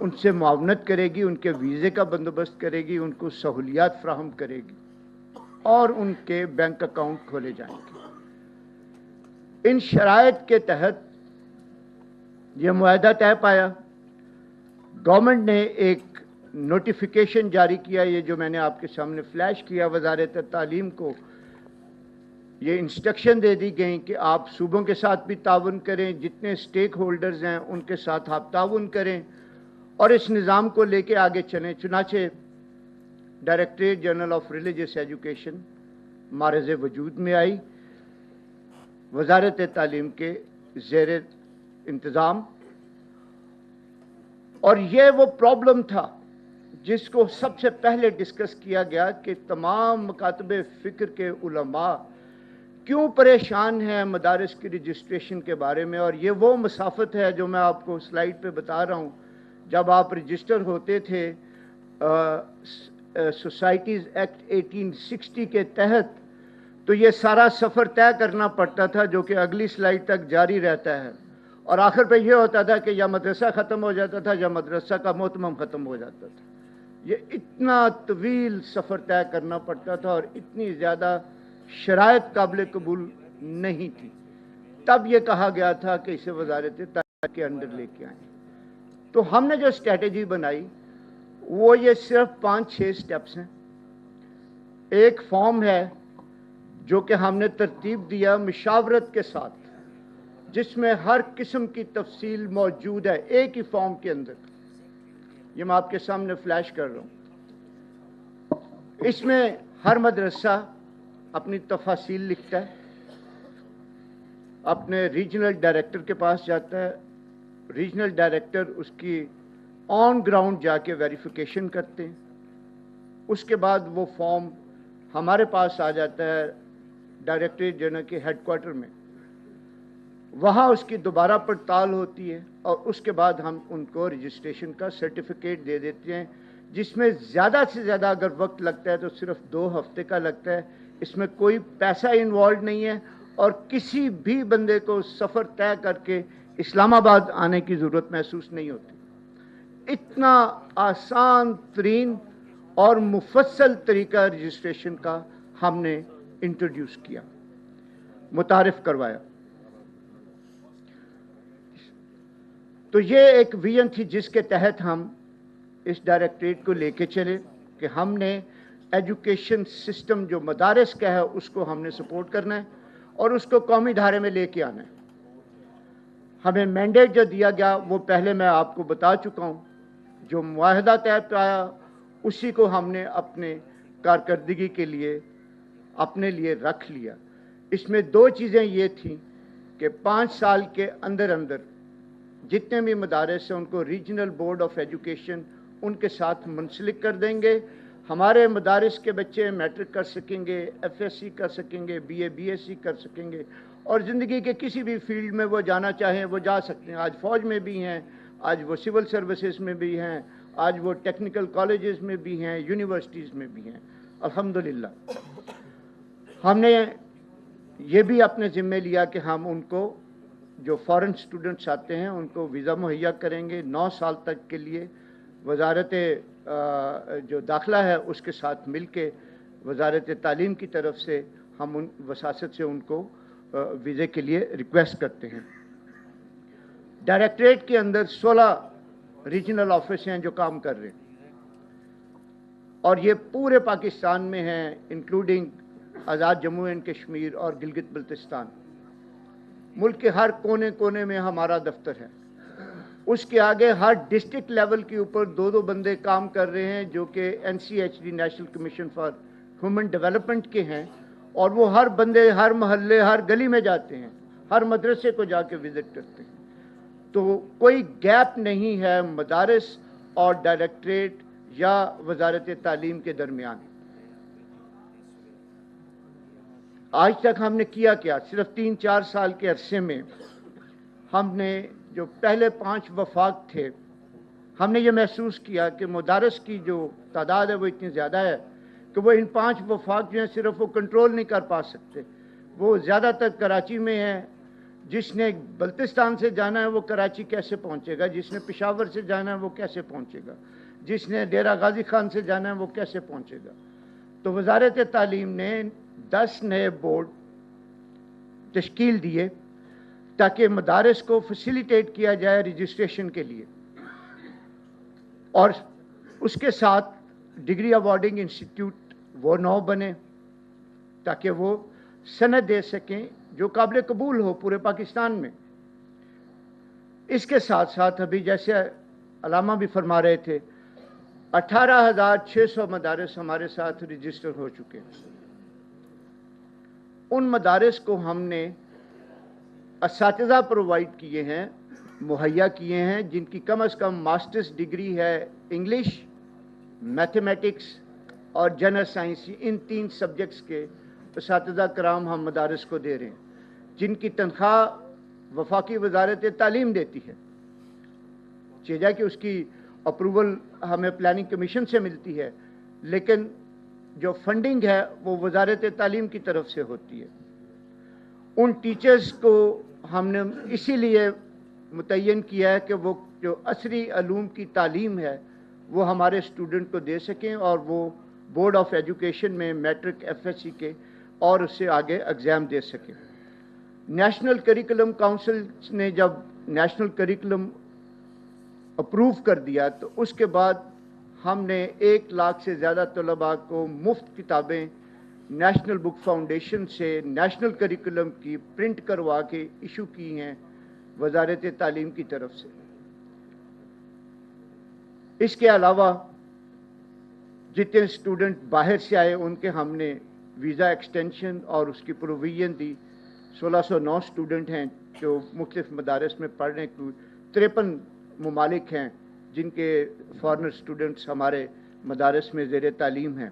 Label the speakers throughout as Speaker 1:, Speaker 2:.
Speaker 1: ان سے معاونت کرے گی، ان کے ویزے کا بندوبست کرے گی، ان کو سہولیات فراہم کرے گی اور ان کے بینک اکاؤنٹ کھولے جائیں گے۔ ان شرائط کے تحت یہ معاہدہ طے پایا۔ گورنمنٹ نے ایک نوٹیفیکیشن جاری کیا، یہ جو میں نے آپ کے سامنے فلیش کیا، وزارت تعلیم کو یہ انسٹرکشن دے دی گئی کہ آپ صوبوں کے ساتھ بھی تعاون کریں، جتنے سٹیک ہولڈرز ہیں ان کے ساتھ آپ تعاون کریں اور اس نظام کو لے کے آگے چلیں۔ چنانچہ directorate general of religious education معرض وجود میں آئی، وزارت تعلیم کے زیر انتظام، اور یہ وہ پرابلم تھا جس کو سب سے پہلے ڈسکس کیا گیا کہ تمام مکاتب فکر کے علماء کیوں پریشان ہیں مدارس کی رجسٹریشن کے بارے میں۔ اور یہ وہ مسافت ہے جو میں آپ کو سلائیڈ پہ بتا رہا ہوں۔ جب آپ رجسٹر ہوتے تھے سوسائٹیز ایکٹ 1860 کے تحت، تو یہ سارا سفر طے کرنا پڑتا تھا جو کہ اگلی سلائیڈ تک جاری رہتا ہے، اور آخر پہ یہ ہوتا تھا کہ یا مدرسہ ختم ہو جاتا تھا یا مدرسہ کا محتمم ختم ہو جاتا تھا۔ یہ اتنا طویل سفر طے کرنا پڑتا تھا اور اتنی زیادہ شرائط قابل قبول نہیں تھی۔ تب یہ کہا گیا تھا کہ اسے وزارت تعلیم کے انڈر لے کے آئیں۔ تو ہم نے جو اسٹریٹجی بنائی وہ یہ صرف 5-6 سٹیپس ہیں۔ ایک فارم ہے جو کہ ہم نے ترتیب دیا مشاورت کے ساتھ، جس میں ہر قسم کی تفصیل موجود ہے ایک ہی فارم کے اندر۔ یہ میں آپ کے سامنے فلیش کر رہا ہوں۔ اس میں ہر مدرسہ اپنی تفاصیل لکھتا ہے، اپنے ریجنل ڈائریکٹر کے پاس جاتا ہے، ریجنل ڈائریکٹر اس کی آن گراؤنڈ جا کے ویریفیکیشن کرتے ہیں۔ اس کے بعد وہ فارم ہمارے پاس آ جاتا ہے ڈائریکٹریٹ جنرل کے ہیڈ کوارٹر میں، وہاں اس کی دوبارہ پڑتال ہوتی ہے اور اس کے بعد ہم ان کو رجسٹریشن کا سرٹیفکیٹ دے دیتے ہیں، جس میں زیادہ سے زیادہ اگر وقت لگتا ہے تو صرف 2 ہفتے کا لگتا ہے۔ اس میں کوئی پیسہ انوالوڈ نہیں ہے اور کسی بھی بندے کو سفر طے کر کے اسلام آباد آنے کی ضرورت محسوس نہیں ہوتی۔ اتنا آسان ترین اور مفصل طریقہ رجسٹریشن کا ہم نے انٹروڈیوس کیا، متعارف کروایا۔ تو یہ ایک ویژن تھی جس کے تحت ہم اس ڈائریکٹریٹ کو لے کے چلے کہ ہم نے ایجوکیشن سسٹم جو مدارس کا ہے اس کو ہم نے سپورٹ کرنا ہے اور اس کو قومی دھارے میں لے کے آنا ہے۔ ہمیں مینڈیٹ جو دیا گیا وہ پہلے میں آپ کو بتا چکا ہوں، جو معاہدہ طے پایا اسی کو ہم نے اپنے کارکردگی کے لیے اپنے لیے رکھ لیا۔ اس میں 2 چیزیں یہ تھیں کہ 5 سال کے اندر اندر جتنے بھی مدارس ہیں ان کو ریجنل بورڈ آف ایجوکیشن ان کے ساتھ منسلک کر دیں گے۔ ہمارے مدارس کے بچے میٹرک کر سکیں گے، ایف ایس سی کر سکیں گے، B A B S C کر سکیں گے، اور زندگی کے کسی بھی فیلڈ میں وہ جانا چاہیں وہ جا سکتے ہیں۔ آج فوج میں بھی ہیں، آج وہ سول سروسز میں بھی ہیں، آج وہ ٹیکنیکل کالجز میں بھی ہیں، یونیورسٹیز میں بھی ہیں، الحمدللہ۔ ہم نے یہ بھی اپنے ذمے لیا کہ ہم ان کو جو فارن اسٹوڈنٹس آتے ہیں ان کو ویزا مہیا کریں گے 9 سال تک کے لیے۔ وزارت جو داخلہ ہے اس کے ساتھ مل کے وزارت تعلیم کی طرف سے ہم ان وساست سے ان کو ویزے کے لیے ریکویسٹ کرتے ہیں۔ ڈائریکٹریٹ کے اندر 16 ریجنل آفس ہیں جو کام کر رہے ہیں، اور یہ پورے پاکستان میں ہیں، including Azad Jammu and Kashmir اور گلگت بلتستان۔ ملک کے ہر کونے کونے میں ہمارا دفتر ہے۔ اس کے آگے ہر ڈسٹرکٹ لیول کے اوپر 2 بندے کام کر رہے ہیں جو کہ NCHD national commission for human development کے ہیں، اور وہ ہر بندے ہر محلے ہر گلی میں جاتے ہیں، ہر مدرسے کو جا کے وزٹ کرتے ہیں۔ تو کوئی گیپ نہیں ہے مدارس اور ڈائریکٹریٹ یا وزارت تعلیم کے درمیان۔ آج تک ہم نے کیا کیا؟ صرف 3-4 سال کے عرصے میں ہم نے جو پہلے 5 وفاق تھے، ہم نے یہ محسوس کیا کہ مدارس کی جو تعداد ہے وہ اتنی زیادہ ہے کہ وہ ان 5 وفاق جو ہیں صرف وہ کنٹرول نہیں کر پا سکتے۔ وہ زیادہ تر کراچی میں ہیں، جس نے بلتستان سے جانا ہے وہ کراچی کیسے پہنچے گا، جس نے پشاور سے جانا ہے وہ کیسے پہنچے گا، جس نے ڈیرہ غازی خان سے جانا ہے وہ کیسے پہنچے گا۔ تو وزارت تعلیم نے 10 نئے بورڈ تشکیل دیے تاکہ مدارس کو فیسیلیٹیٹ کیا جائے رجسٹریشن کے لیے، اور اس کے ساتھ ڈگری اوارڈنگ انسٹیٹیوٹ وہ 9 بنے تاکہ وہ سند دے سکیں جو قابل قبول ہو پورے پاکستان میں۔ اس کے ساتھ ساتھ ابھی جیسے علامہ بھی فرما رہے تھے 18,600 مدارس ہمارے ساتھ رجسٹر ہو چکے ہیں۔ ان مدارس کو ہم نے اساتذہ پرووائڈ کیے ہیں، مہیا کیے ہیں، جن کی کم از کم ماسٹرز ڈگری ہے انگلش، میتھمیٹکس اور جنرل سائنس، ان 3 سبجیکٹس کے اساتذہ کرام ہم مدارس کو دے رہے ہیں، جن کی تنخواہ وفاقی وزارت تعلیم دیتی ہے، چیزا کہ اس کی اپروول ہمیں پلاننگ کمیشن سے ملتی ہے، لیکن جو فنڈنگ ہے وہ وزارت تعلیم کی طرف سے ہوتی ہے۔ ان ٹیچرز کو ہم نے اسی لیے متعین کیا ہے کہ وہ جو عصری علوم کی تعلیم ہے وہ ہمارے اسٹوڈنٹ کو دے سکیں، اور وہ بورڈ آف ایجوکیشن میں میٹرک FSC کے اور اس سے آگے ایگزام دے سکیں۔ نیشنل کریکولم کونسل نے جب نیشنل کریکولم اپروو کر دیا تو اس کے بعد ہم نے 1 لاکھ سے زیادہ طلباء کو مفت کتابیں نیشنل بک فاؤنڈیشن سے نیشنل کریکولم کی پرنٹ کروا کے ایشو کی ہیں وزارت تعلیم کی طرف سے۔ اس کے علاوہ جتنے اسٹوڈنٹ باہر سے آئے ان کے ہم نے ویزا ایکسٹینشن اور اس کی پروویژن دی۔ 1609 اسٹوڈنٹ ہیں جو مختلف مدارس میں پڑھنے کو، 53 ممالک ہیں جن کے فارنر اسٹوڈنٹس ہمارے مدارس میں زیر تعلیم ہیں۔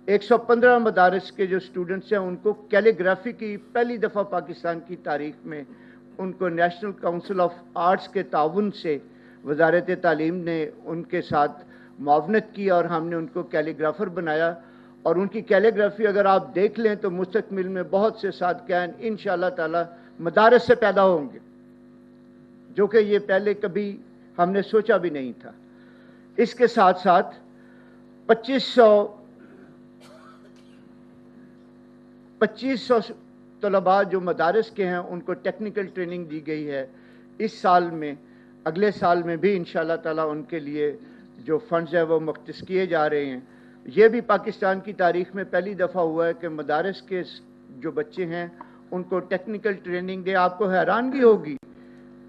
Speaker 1: 115 مدارس کے جو اسٹوڈنٹس ہیں ان کو کیلیگرافی کی پہلی دفعہ پاکستان کی تاریخ میں ان کو نیشنل کونسل آف آرٹس کے تعاون سے وزارت تعلیم نے ان کے ساتھ معاونت کی اور ہم نے ان کو کیلیگرافر بنایا، اور ان کی کیلیگرافی اگر آپ دیکھ لیں تو مستقبل میں بہت سے صادقین انشاءاللہ تعالی مدارس سے پیدا ہوں گے، جو کہ یہ پہلے کبھی ہم نے سوچا بھی نہیں تھا۔ اس کے ساتھ ساتھ 2500 طلباء جو مدارس کے ہیں ان کو ٹیکنیکل ٹریننگ دی گئی ہے۔ اس سال میں، اگلے سال میں بھی انشاءاللہ تعالی ان کے لیے جو فنڈز ہیں وہ مختص کیے جا رہے ہیں۔ یہ بھی پاکستان کی تاریخ میں پہلی دفعہ ہوا ہے کہ مدارس کے جو بچے ہیں ان کو ٹیکنیکل ٹریننگ دے۔ آپ کو حیرانگی ہوگی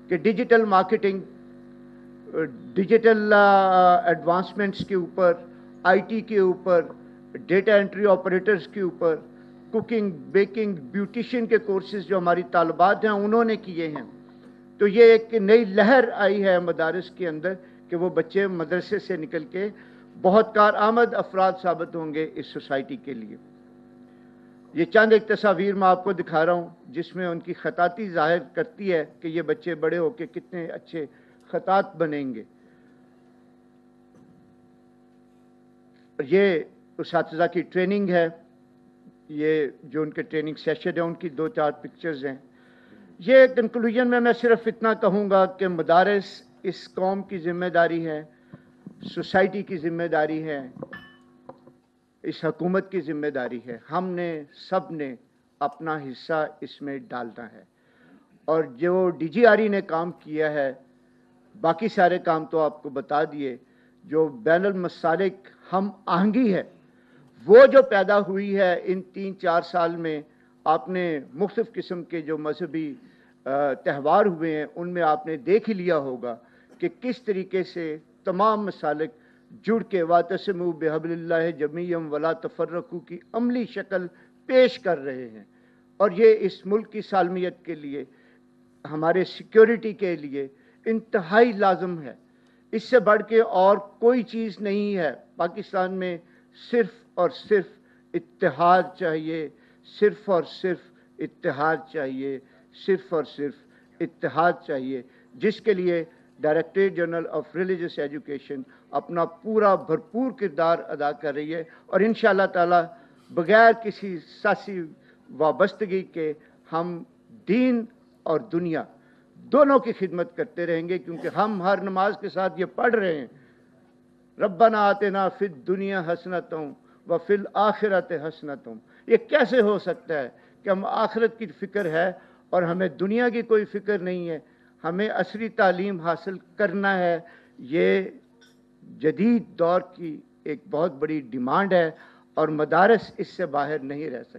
Speaker 1: کہ ڈیجیٹل مارکیٹنگ، ڈیجیٹل ایڈوانسمنٹس کے اوپر، IT کے اوپر، ڈیٹا انٹری آپریٹرز کے اوپر، کوکنگ، بیکنگ، بیوٹیشین کے کورسز جو ہماری طالبات ہیں انہوں نے کیے ہیں۔ تو یہ ایک نئی لہر آئی ہے مدارس کے اندر کہ وہ بچے مدرسے سے نکل کے بہت کارآمد افراد ثابت ہوں گے اس سوسائٹی کے لیے۔ یہ چند ایک تصاویر میں آپ کو دکھا رہا ہوں جس میں ان کی خطاطی ظاہر کرتی ہے کہ یہ بچے بڑے ہو کے کتنے اچھے خطاط بنیں گے۔ یہ اساتذہ کی ٹریننگ ہے، یہ جو ان کے ٹریننگ سیشن ہے ان کی 2-4 پکچرز ہیں۔ یہ کنکلوژن میں صرف اتنا کہوں گا کہ مدارس اس قوم کی ذمہ داری ہے، سوسائٹی کی ذمہ داری ہے، اس حکومت کی ذمہ داری ہے۔ ہم نے سب نے اپنا حصہ اس میں ڈالنا ہے، اور جو DGRE نے کام کیا ہے، باقی سارے کام تو آپ کو بتا دیے، جو بین المسالک ہم آہنگی ہے وہ جو پیدا ہوئی ہے ان 3-4 سال میں۔ آپ نے مختلف قسم کے جو مذہبی تہوار ہوئے ہیں ان میں آپ نے دیکھ ہی لیا ہوگا کہ کس طریقے سے تمام مسالک جڑ کے وَاعْتَصِمُوا بِحَبْلِ اللَّهِ جَمِيعًا وَلَا تَفَرَّقُوا کی عملی شکل پیش کر رہے ہیں، اور یہ اس ملک کی سالمیت کے لیے، ہمارے سیکیورٹی کے لیے انتہائی لازم ہے۔ اس سے بڑھ کے اور کوئی چیز نہیں ہے۔ پاکستان میں صرف اور صرف اتحاد چاہیے، صرف اور صرف اتحاد چاہیے، صرف اور صرف اتحاد چاہیے، جس کے لیے directorate general of religious education اپنا پورا بھرپور کردار ادا کر رہی ہے، اور انشاءاللہ تعالی بغیر کسی سیاسی وابستگی کے ہم دین اور دنیا دونوں کی خدمت کرتے رہیں گے، کیونکہ ہم ہر نماز کے ساتھ یہ پڑھ رہے ہیں، ربنا آتنا فی الدنیا حسنۃ وفی الآخرۃ حسنۃ۔ یہ کیسے ہو سکتا ہے کہ ہم آخرت کی فکر ہے اور ہمیں دنیا کی کوئی فکر نہیں ہے؟ ہمیں عصری تعلیم حاصل کرنا ہے، یہ جدید دور کی ایک بہت بڑی ڈیمانڈ ہے، اور مدارس اس سے باہر نہیں رہ سکتے۔